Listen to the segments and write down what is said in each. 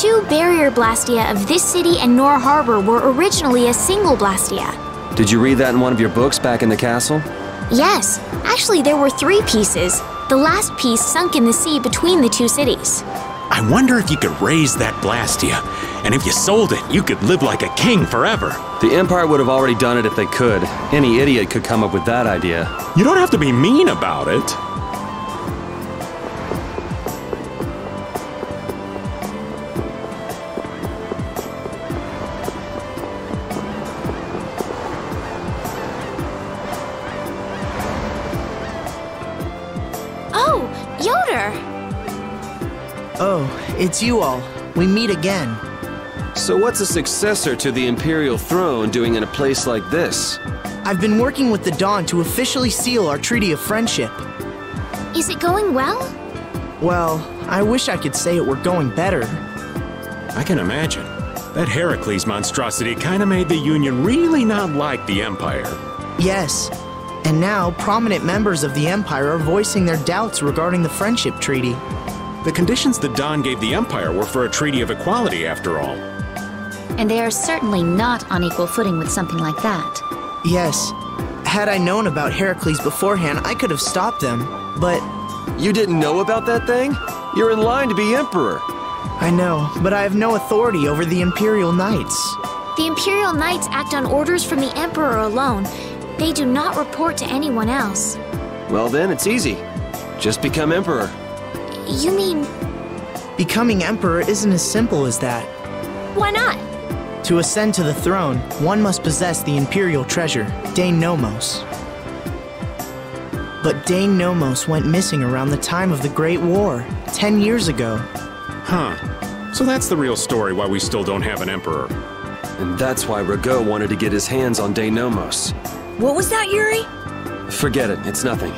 two barrier blastia of this city and Nor Harbor were originally a single blastia. Did you read that in one of your books back in the castle? Yes, actually there were 3 pieces. The last piece sunk in the sea between the 2 cities. I wonder if you could raise that blastia, and if you sold it, you could live like a king forever. The Empire would have already done it if they could. Any idiot could come up with that idea. You don't have to be mean about it. Oh, Yoder! Oh, it's you all. We meet again. So what's a successor to the Imperial throne doing in a place like this? I've been working with the Dawn to officially seal our Treaty of Friendship. Is it going well? Well, I wish I could say it were going better. I can imagine. That Heracles monstrosity kinda made the Union really not like the Empire. Yes. And now, prominent members of the Empire are voicing their doubts regarding the Friendship Treaty. The conditions that Dawn gave the Empire were for a treaty of equality, after all. And they are certainly not on equal footing with something like that. Yes. Had I known about Heracles beforehand, I could have stopped them, but... You didn't know about that thing? You're in line to be Emperor. I know, but I have no authority over the Imperial Knights. The Imperial Knights act on orders from the Emperor alone. They do not report to anyone else. Well then, it's easy. Just become Emperor. You mean... Becoming Emperor isn't as simple as that. Why not? To ascend to the throne, one must possess the Imperial treasure, Dane Nomos. But Dane Nomos went missing around the time of the Great War, 10 years ago. Huh. So that's the real story why we still don't have an Emperor. And that's why Rago wanted to get his hands on Dane Nomos. What was that, Yuri? Forget it, it's nothing.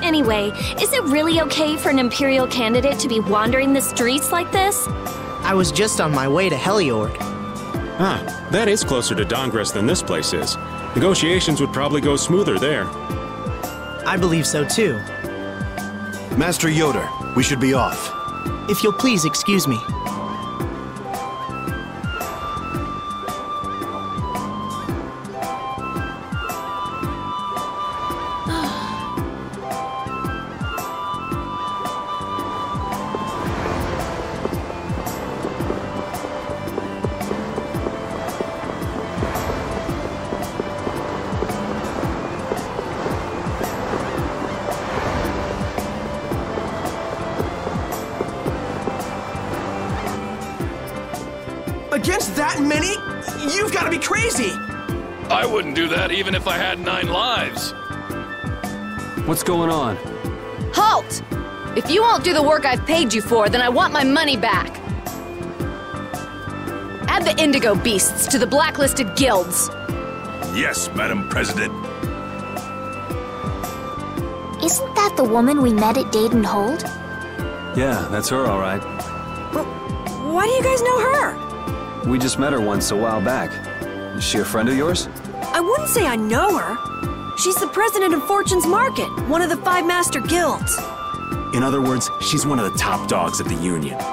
Anyway, is it really okay for an Imperial candidate to be wandering the streets like this? I was just on my way to Heliord. Ah, that is closer to Dongress than this place is. Negotiations would probably go smoother there. I believe so too. Master Yoder, we should be off. If you'll please excuse me. Against that many? You've got to be crazy! I wouldn't do that even if I had 9 lives. What's going on? Halt! If you won't do the work I've paid you for, then I want my money back. Add the Indigo Beasts to the blacklisted guilds. Yes, Madam President. Isn't that the woman we met at Deidon Hold? Yeah, that's her all right. Why do you guys know her? We just met her once a while back. Is she a friend of yours? I wouldn't say I know her. She's the president of Fortune's Market, one of the 5 master guilds. In other words, she's one of the top dogs of the Union. Hey,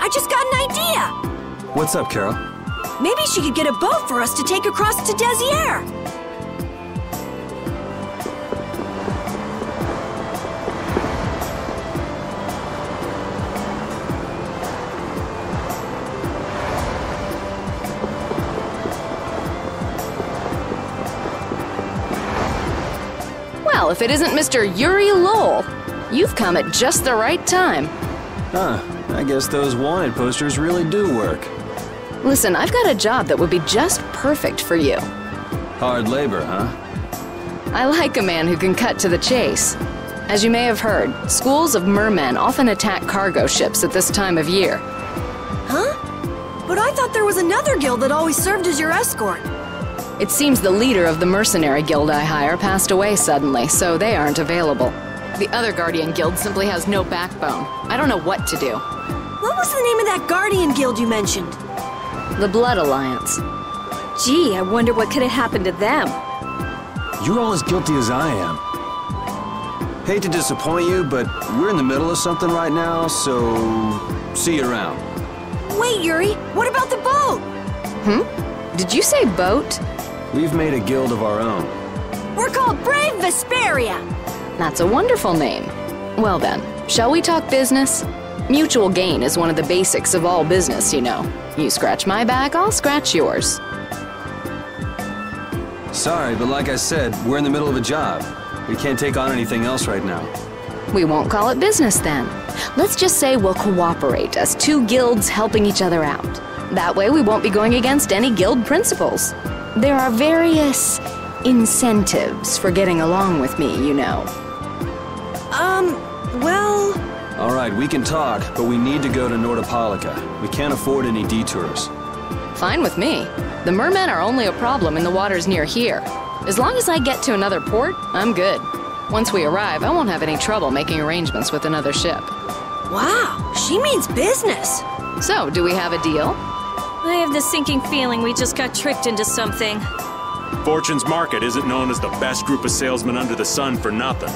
I just got an idea! What's up, Carol? Maybe she could get a boat for us to take across to Desier. Well, if it isn't Mr. Yuri Lowell, you've come at just the right time. Huh, I guess those wanted posters really do work. Listen, I've got a job that would be just perfect for you. Hard labor, huh? I like a man who can cut to the chase. As you may have heard, schools of mermen often attack cargo ships at this time of year. Huh? But I thought there was another guild that always served as your escort. It seems the leader of the mercenary guild I hire passed away suddenly, so they aren't available. The other Guardian guild simply has no backbone. I don't know what to do. What was the name of that Guardian guild you mentioned? The Blood Alliance. Gee, I wonder what could have happened to them. You're all as guilty as I am. Hate to disappoint you, but we're in the middle of something right now, so See you around. Wait, Yuri, what about the boat? Did you say boat? We've made a guild of our own. We're called Brave Vesperia. That's a wonderful name. Well then, shall we talk business? Mutual gain is one of the basics of all business, you know. You scratch my back, I'll scratch yours. Sorry, but like I said, we're in the middle of a job. We can't take on anything else right now. We won't call it business then. Let's just say we'll cooperate as two guilds helping each other out. That way we won't be going against any guild principles. There are various incentives for getting along with me, you know. Well... All right, we can talk, but we need to go to Nordopolica. We can't afford any detours. Fine with me. The mermen are only a problem in the waters near here. As long as I get to another port, I'm good. Once we arrive, I won't have any trouble making arrangements with another ship. Wow, she means business. So, do we have a deal? I have this sinking feeling we just got tricked into something. Fortune's Market isn't known as the best group of salesmen under the sun for nothing.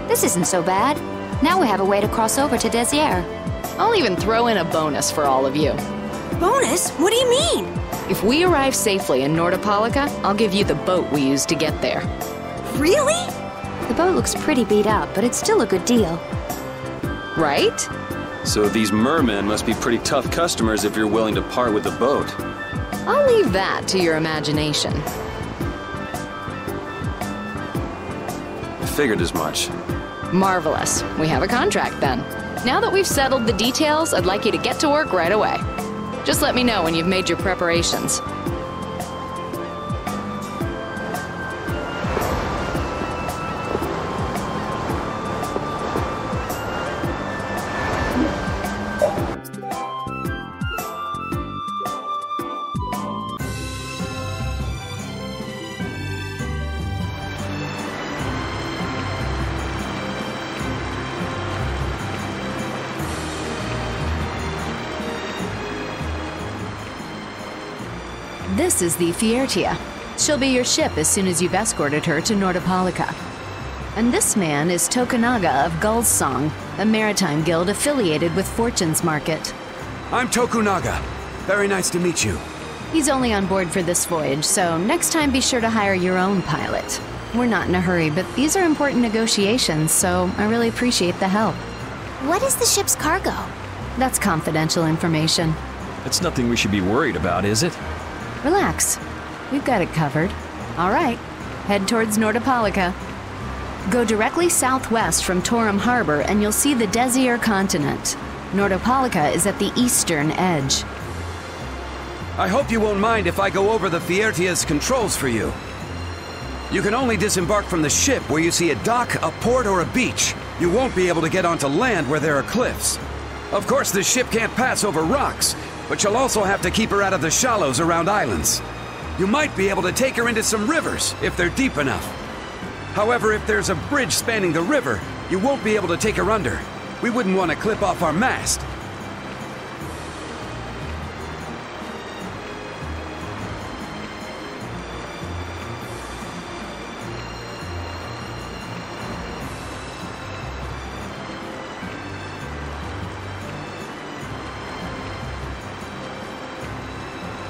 This isn't so bad. Now we have a way to cross over to Desier. I'll even throw in a bonus for all of you. Bonus? What do you mean? If we arrive safely in Nordopolica, I'll give you the boat we used to get there. Really? The boat looks pretty beat up, but it's still a good deal. Right? So these mermen must be pretty tough customers if you're willing to part with the boat. I'll leave that to your imagination. I figured as much. Marvelous. We have a contract then. Now that we've settled the details, I'd like you to get to work right away. Just let me know when you've made your preparations. This is the Fiertia. She'll be your ship as soon as you've escorted her to Nordopolica. And this man is Tokunaga of Gull's Song, a maritime guild affiliated with Fortune's Market. I'm Tokunaga. Very nice to meet you. He's only on board for this voyage, so next time be sure to hire your own pilot. We're not in a hurry, but these are important negotiations, so I really appreciate the help. What is the ship's cargo? That's confidential information. That's nothing we should be worried about, is it? Relax. We've got it covered. All right. Head towards Nordopolica. Go directly southwest from Torim Harbor and you'll see the Desier continent. Nordopolica is at the eastern edge. I hope you won't mind if I go over the Fiertia's controls for you. You can only disembark from the ship where you see a dock, a port, or a beach. You won't be able to get onto land where there are cliffs. Of course, the ship can't pass over rocks, but you'll also have to keep her out of the shallows around islands. You might be able to take her into some rivers, if they're deep enough. However, if there's a bridge spanning the river, you won't be able to take her under. We wouldn't want to clip off our mast.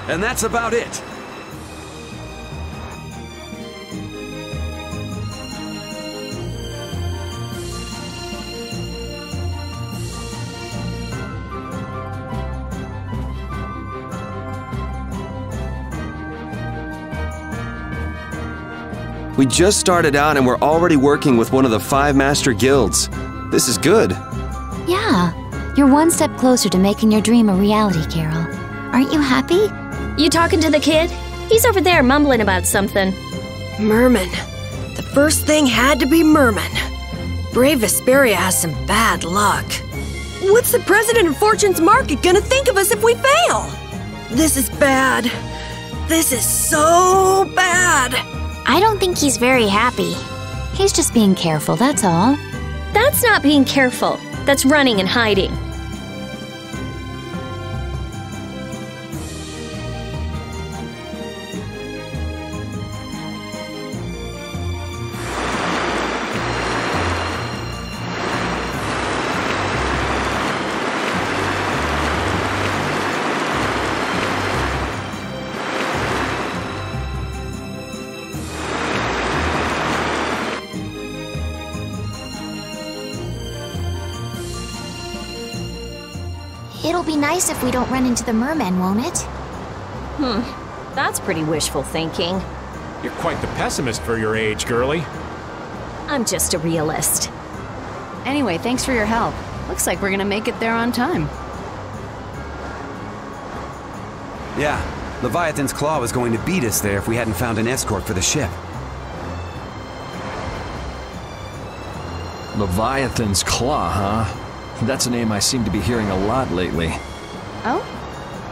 And that's about it. We just started out and we're already working with one of the 5 master guilds. This is good. Yeah, you're one step closer to making your dream a reality, Carol. Aren't you happy? You talking to the kid? He's over there mumbling about something. Merman. The first thing had to be merman. Brave Vesperia has some bad luck. What's the president of Fortune's Market gonna think of us if we fail? This is bad. This is so bad. I don't think he's very happy. He's just being careful, that's all. That's not being careful. That's running and hiding. It'll be nice if we don't run into the mermen, won't it? That's pretty wishful thinking. You're quite the pessimist for your age, girlie. I'm just a realist. Anyway, thanks for your help. Looks like we're gonna make it there on time. Yeah, Leviathan's Claw was going to beat us there if we hadn't found an escort for the ship. Leviathan's Claw, huh? That's a name I seem to be hearing a lot lately. Oh?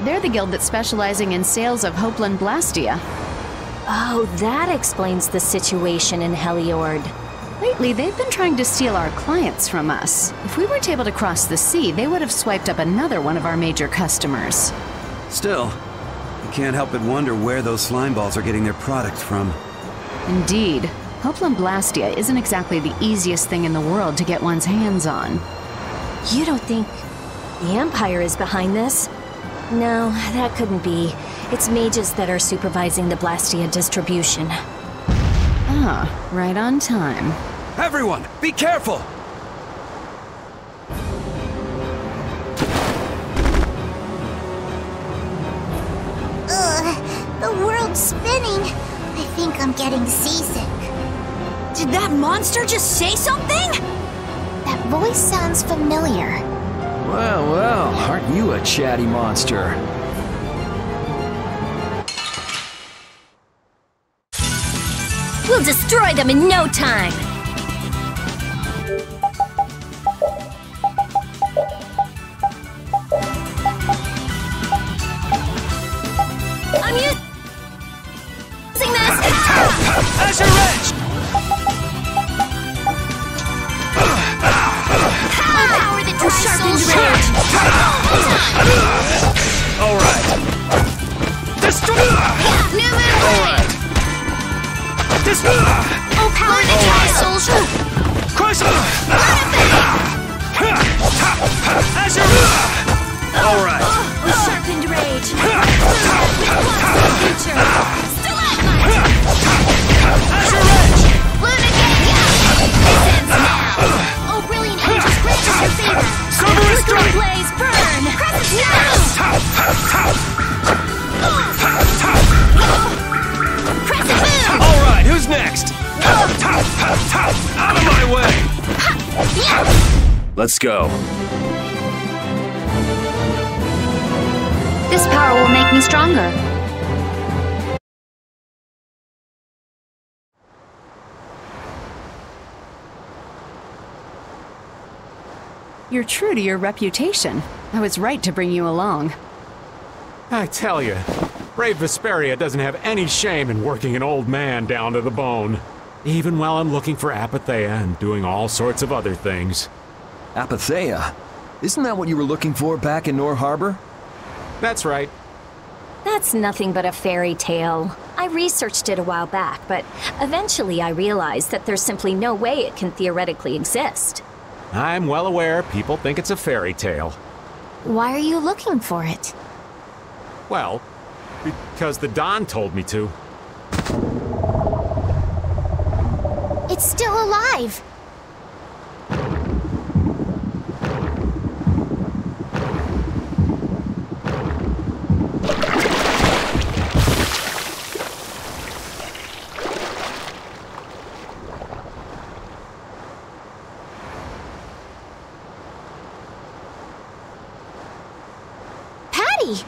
They're the guild that's specializing in sales of Hopeland blastia. Oh, that explains the situation in Heliord. Lately, they've been trying to steal our clients from us. If we weren't able to cross the sea, they would have swiped up another one of our major customers. Still, you can't help but wonder where those slime balls are getting their product from. Indeed. Hopeland blastia isn't exactly the easiest thing in the world to get one's hands on. You don't think the Empire is behind this? No, that couldn't be. It's mages that are supervising the blastia distribution. Ah, right on time. Everyone, be careful! The world's spinning. I think I'm getting seasick. Did that monster just say something? That voice sounds familiar. Well, well, aren't you a chatty monster? We'll destroy them in no time! I'm using this! Azure Edge! Power the tri-soul Alright. Destroy! Newman! Alright. Oh, power the tri-soul Crush! Azure! Alright. Sharpened rage! Future! Azure Edge! This ends now! Oh, brilliant angels, grant us your favor! Cerberus Strike! Blaze, burn! Crescent now! Crescent boom! Alright, who's next? Out of my way! Let's go. This power will make me stronger. You're true to your reputation. I was right to bring you along. I tell you, brave Vesperia doesn't have any shame in working an old man down to the bone. Even while I'm looking for Apatheia and doing all sorts of other things. Apatheia? Isn't that what you were looking for back in Nor Harbor? That's right. That's nothing but a fairy tale. I researched it a while back, but eventually I realized that there's simply no way it can theoretically exist. I'm well aware people think it's a fairy tale. Why are you looking for it? Well, because the Don told me to. It's still alive! Patty!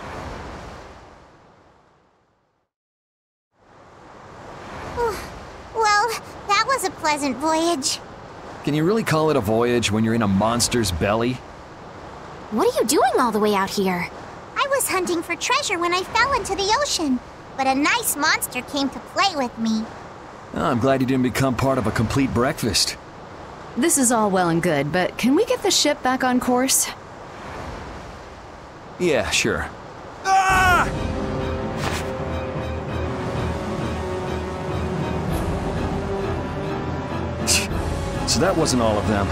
Well, that was a pleasant voyage. Can you really call it a voyage when you're in a monster's belly? What are you doing all the way out here? I was hunting for treasure when I fell into the ocean, but a nice monster came to play with me. Oh, I'm glad you didn't become part of a complete breakfast. This is all well and good, but can we get the ship back on course? Yeah, sure. Ah! So that wasn't all of them.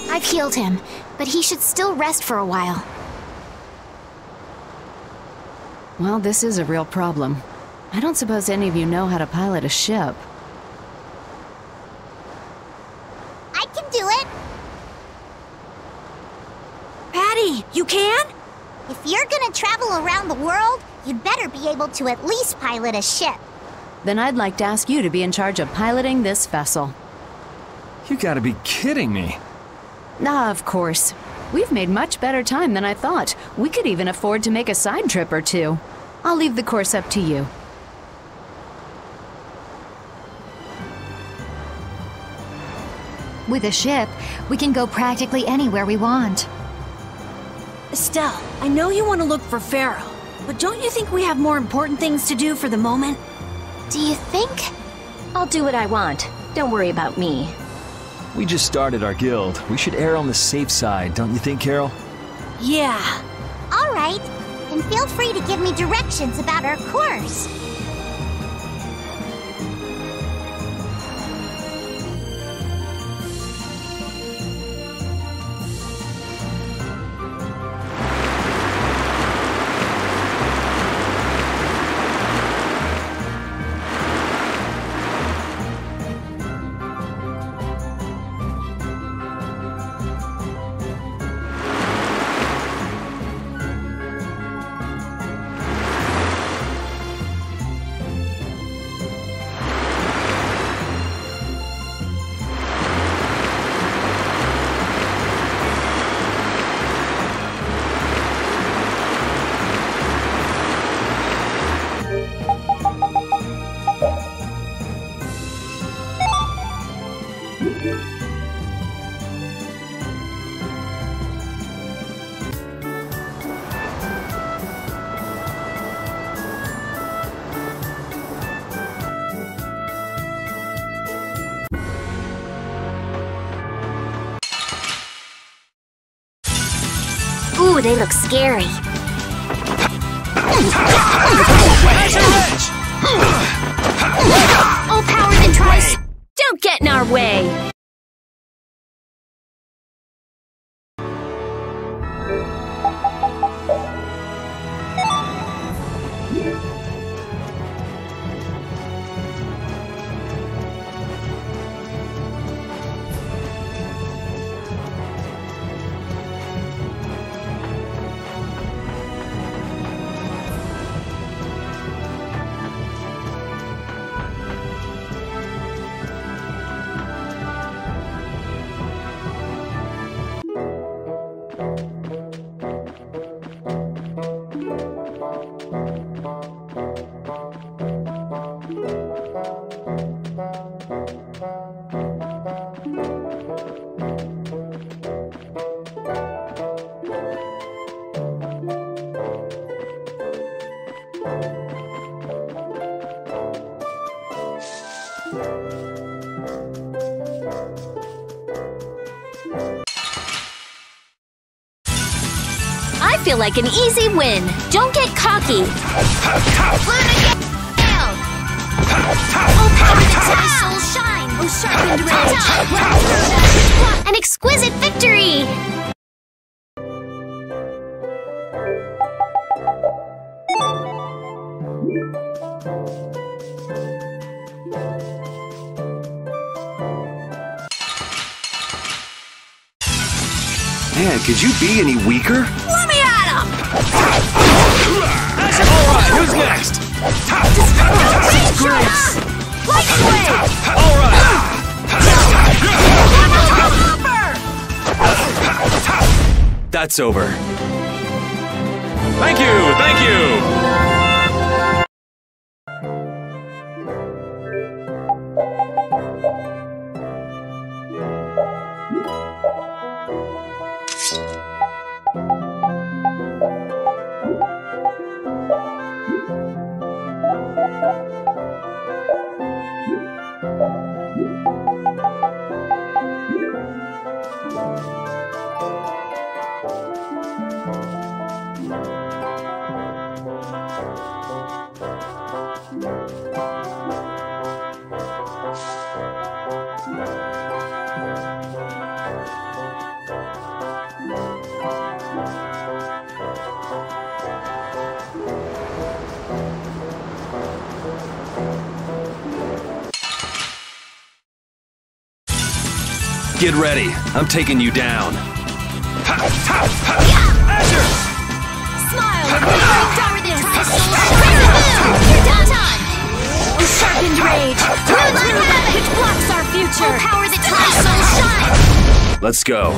I've healed him, but he should still rest for a while. Well, this is a real problem. I don't suppose any of you know how to pilot a ship. I can do it. Patty, you can? If you're gonna travel around the world, you'd better be able to at least pilot a ship. Then I'd like to ask you to be in charge of piloting this vessel. You gotta be kidding me. Ah, of course. We've made much better time than I thought. We could even afford to make a side trip or two. I'll leave the course up to you. With a ship, we can go practically anywhere we want. Estelle, I know you want to look for Pharaoh, but don't you think we have more important things to do for the moment? Do you think? I'll do what I want. Don't worry about me. We just started our guild. We should err on the safe side, don't you think, Carol? Yeah. All right. And feel free to give me directions about our course. Ooh, they look scary. All power then tries. Don't get in our way. I feel like an easy win. Don't get cocky. Oh, power to my soul shine! Oh, sharpened rage! An exquisite victory! Man, could you be any weaker? Let me at him! Alright, who's next? Grace! Lightning wave! That's over. Thank you, thank you! Get ready. I'm taking you down. Smile and bring darkness. You're done. Sharpened rage. Which blocks our future. Power that my soul shine. Let's go.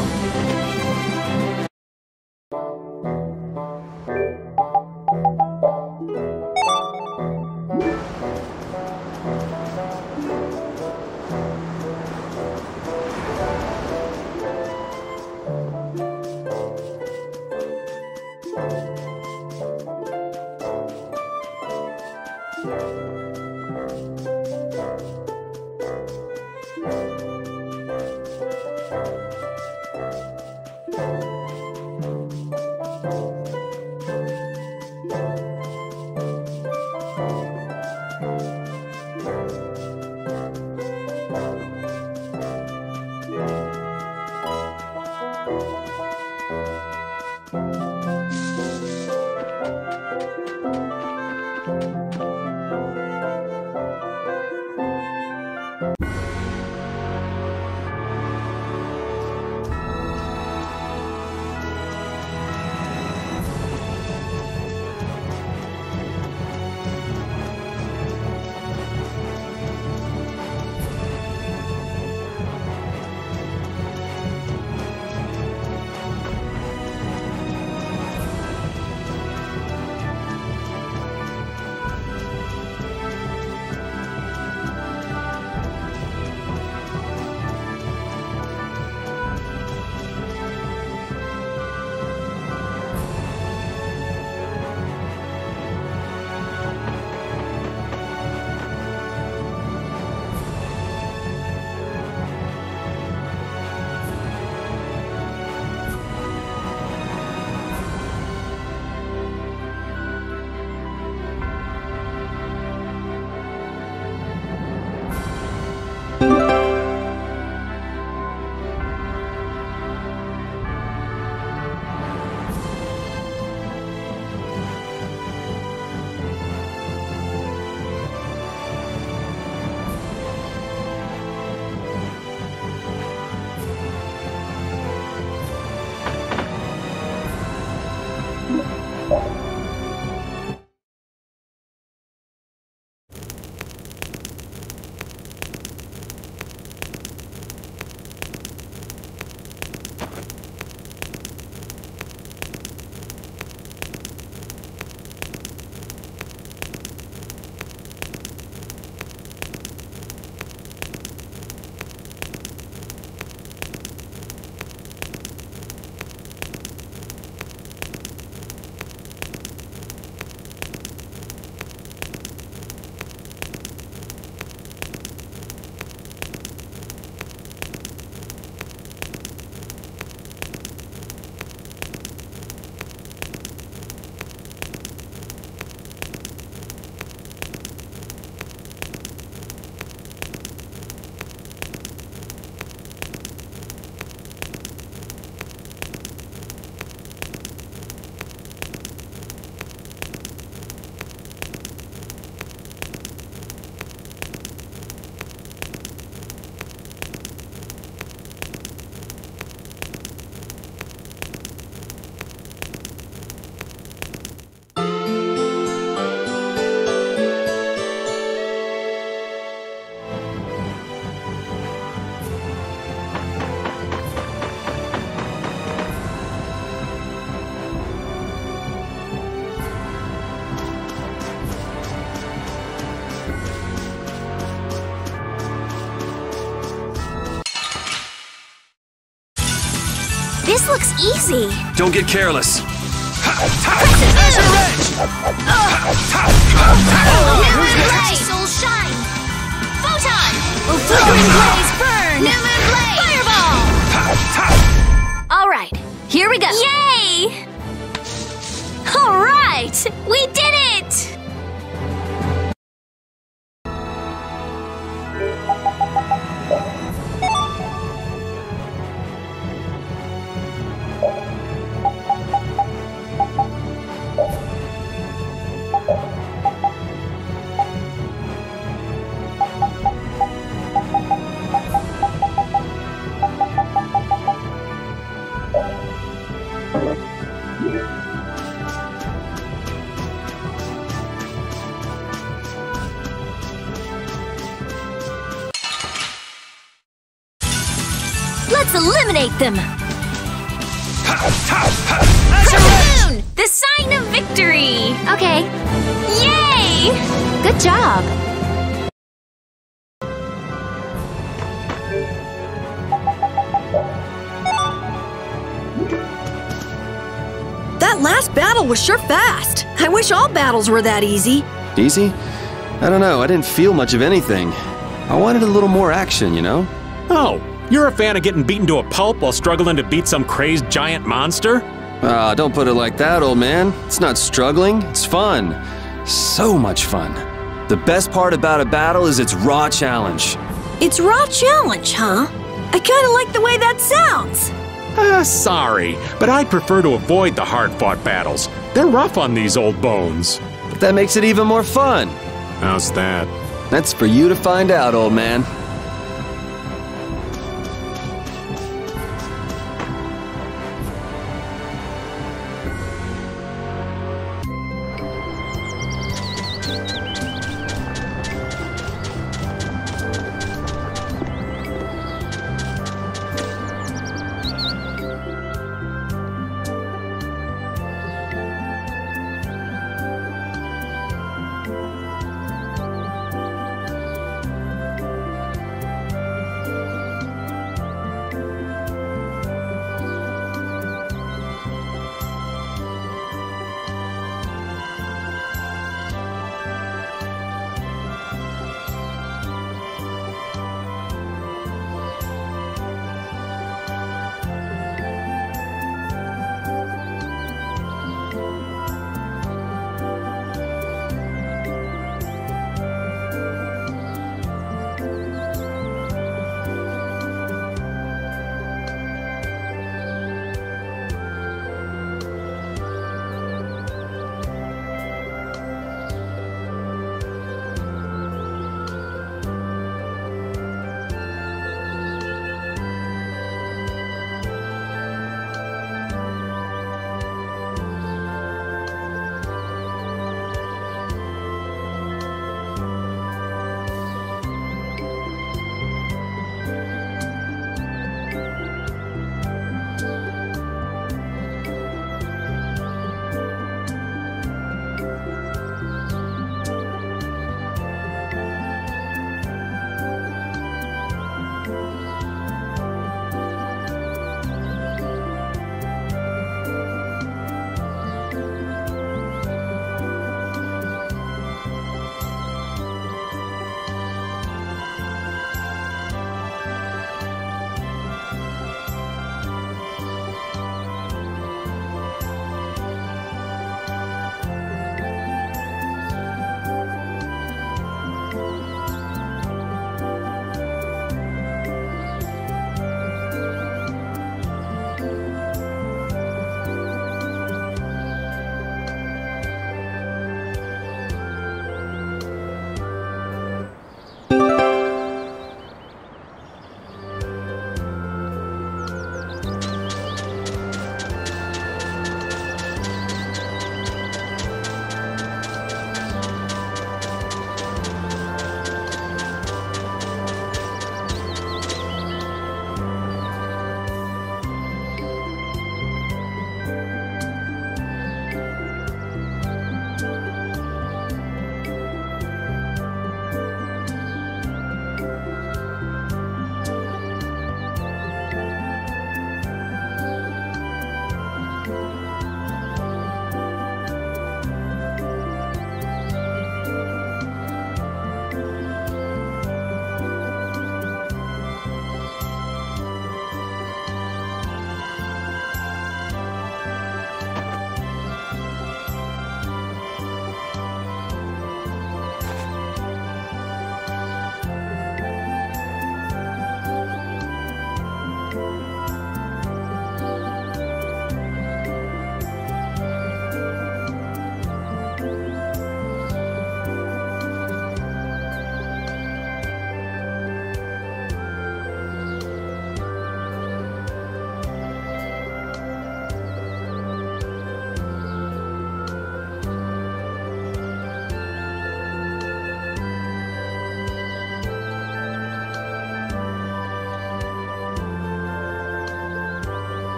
This looks easy. Don't get careless. Soul shine. Photon. Flickering blaze burn. New moon blade. Fireball. All right, here we go. Yay! All right, we did it! Let's eliminate them! Harpoon! The sign of victory! Okay. Yay! Good job. That last battle was sure fast. I wish all battles were that easy. Easy? I don't know, I didn't feel much of anything. I wanted a little more action, you know? Oh, you're a fan of getting beaten to a pulp while struggling to beat some crazed giant monster? Ah, don't put it like that, old man. It's not struggling, it's fun. So much fun. The best part about a battle is its raw challenge. It's raw challenge, huh? I kinda like the way that sounds. Sorry, but I'd prefer to avoid the hard-fought battles. They're rough on these old bones. But that makes it even more fun. How's that? That's for you to find out, old man.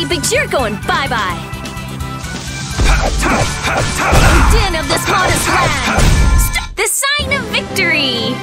But you're going bye-bye. Din of this modest land. The sign of victory.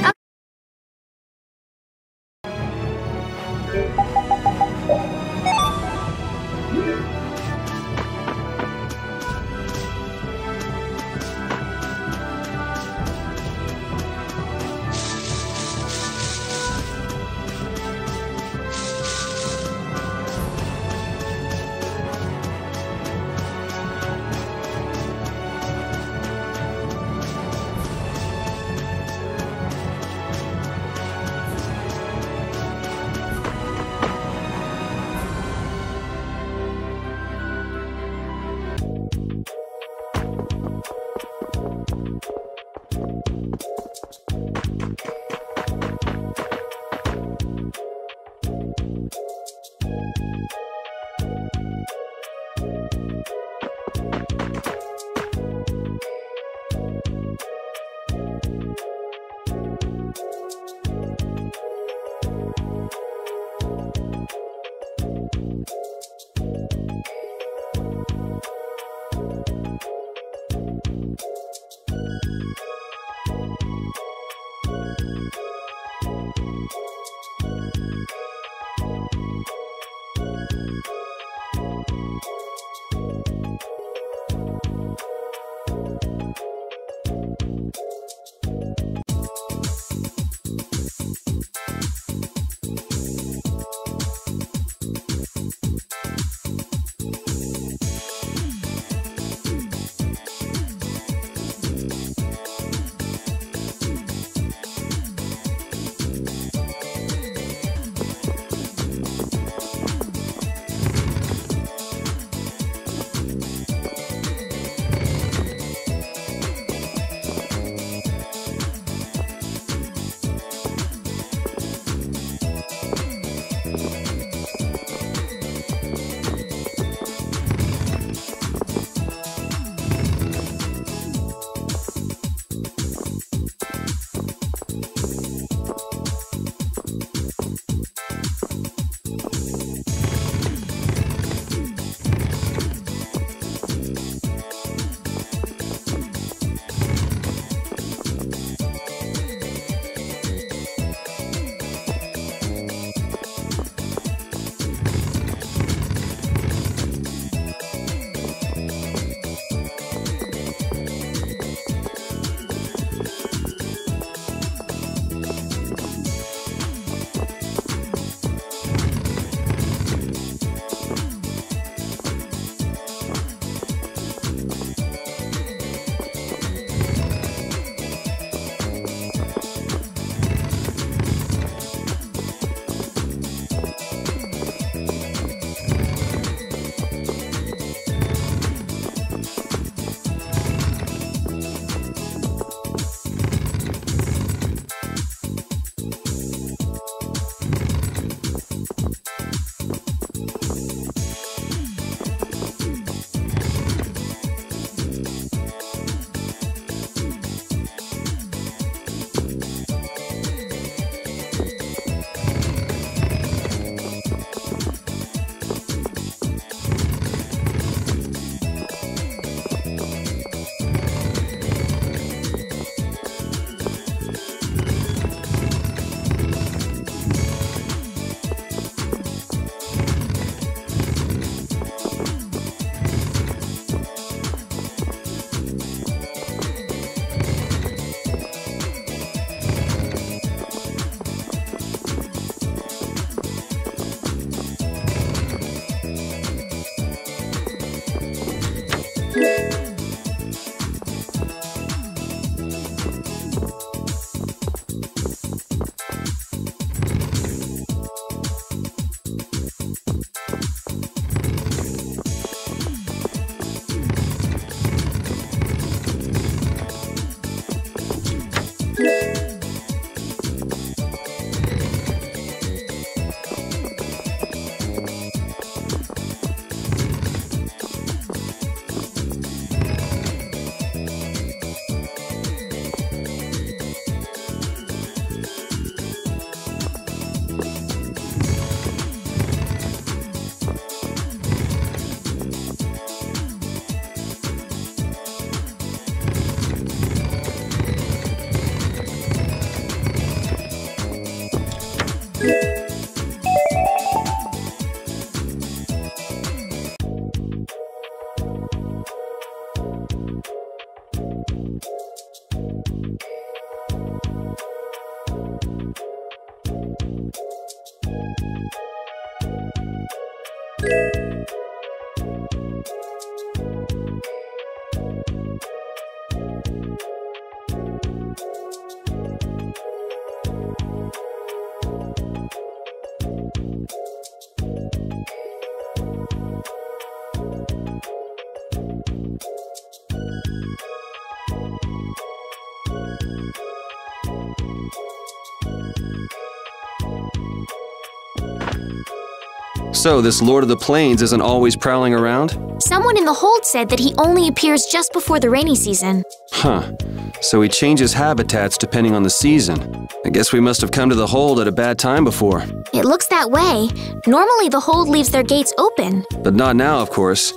So, this Lord of the Plains isn't always prowling around? Someone in the hold said that he only appears just before the rainy season. Huh. So he changes habitats depending on the season. I guess we must have come to the hold at a bad time before. It looks that way. Normally the hold leaves their gates open. But not now, of course.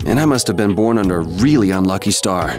And I must have been born under a really unlucky star.